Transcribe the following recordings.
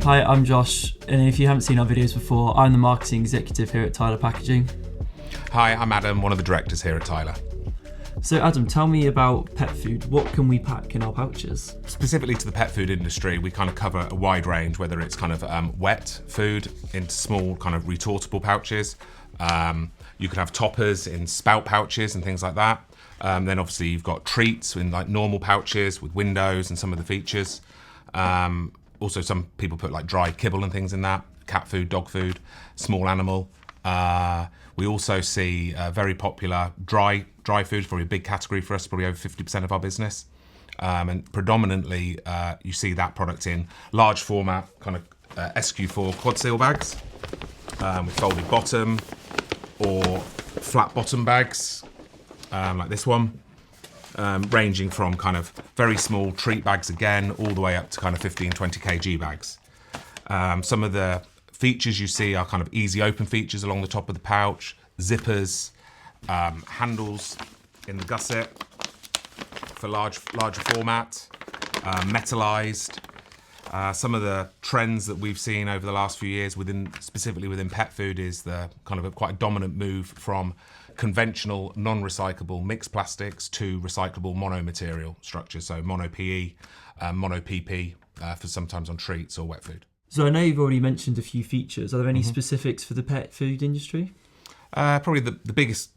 Hi, I'm Josh, and if you haven't seen our videos before, I'm the marketing executive here at Tyler Packaging. Hi, I'm Adam, one of the directors here at Tyler. So Adam, tell me about pet food. What can we pack in our pouches? Specifically to the pet food industry, we kind of cover a wide range, whether it's kind of wet food into small kind of retortable pouches. You can have toppers in Spout pouches and things like that. Then obviously you've got treats in like normal pouches with windows and some of the features. Also some people put like dry kibble and things in that, cat food, dog food, small animal. We also see very popular dry food, probably a big category for us, probably over 50% of our business. And predominantly you see that product in large format kind of SQ4 quad seal bags with folded bottom or flat bottom bags like this one. Ranging from kind of very small treat bags again, all the way up to kind of 15, 20 kg bags. Some of the features you see are kind of easy open features along the top of the pouch, zippers, handles in the gusset for larger format, metallized. Some of the trends that we've seen over the last few years specifically within pet food is the kind of quite a dominant move from conventional non-recyclable mixed plastics to recyclable mono-material structures, so mono-PE, mono-PP for sometimes on treats or wet food. So I know you've already mentioned a few features. Are there any specifics for the pet food industry? Probably the biggest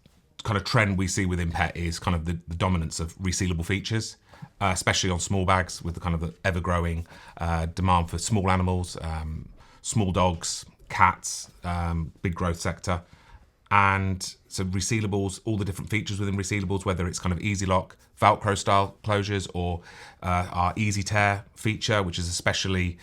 kind of trend we see within pet is kind of the dominance of resealable features, especially on small bags with the kind of the ever-growing demand for small animals, small dogs, cats, big growth sector. And so resealables, all the different features within resealables, whether it's kind of easy lock, Velcro style closures, or our easy tear feature, which is especially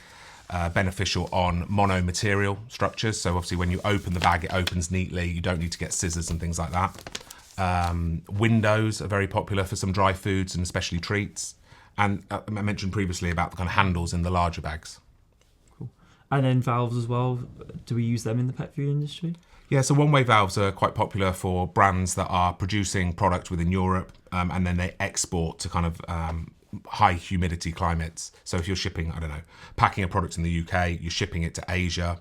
beneficial on mono material structures. So obviously when you open the bag, it opens neatly. You don't need to get scissors and things like that. Windows are very popular for some dry foods and especially treats. And I mentioned previously about the kind of handles in the larger bags. Cool. And then valves as well. Do we use them in the pet food industry? Yeah, so one-way valves are quite popular for brands that are producing product within Europe and then they export to kind of high humidity climates. So if you're shipping, packing a product in the UK, you're shipping it to Asia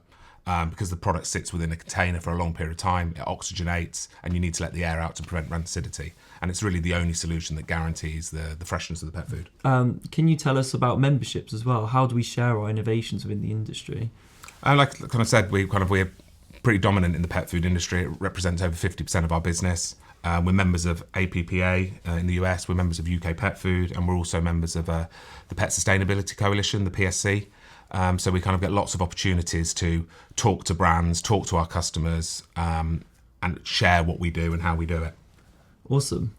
because the product sits within a container for a long period of time, it oxygenates and you need to let the air out to prevent rancidity. And it's really the only solution that guarantees the freshness of the pet food. Can you tell us about memberships as well? How do we share our innovations within the industry? Like kind of said, we're pretty dominant in the pet food industry. It represents over 50% of our business. We're members of APPA in the US, we're members of UK Pet Food, and we're also members of the Pet Sustainability Coalition, the PSC. So we kind of get lots of opportunities to talk to brands, talk to our customers, and share what we do and how we do it. Awesome.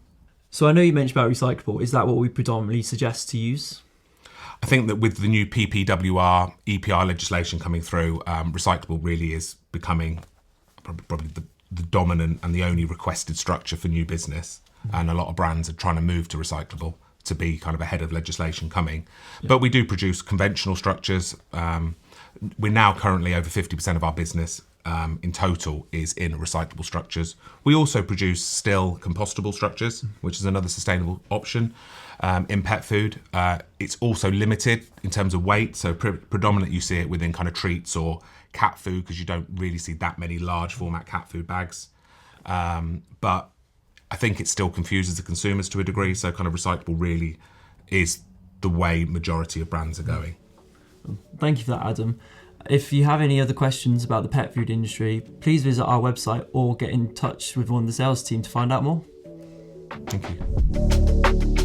So I know you mentioned about recyclable. Is that what we predominantly suggest to use? I think that with the new PPWR, EPR legislation coming through, recyclable really is becoming probably the dominant and the only requested structure for new business. And a lot of brands are trying to move to recyclable to be kind of ahead of legislation coming. Yeah. But we do produce conventional structures. We're now currently over 50% of our business in total is in recyclable structures. We also produce still compostable structures, which is another sustainable option. In pet food, it's also limited in terms of weight. So predominantly you see it within kind of treats or cat food because you don't really see that many large format cat food bags. But I think it still confuses the consumers to a degree. So kind of recyclable really is the way majority of brands are going. Thank you for that, Adam. If you have any other questions about the pet food industry, please visit our website or get in touch with one of the sales team to find out more. Thank you.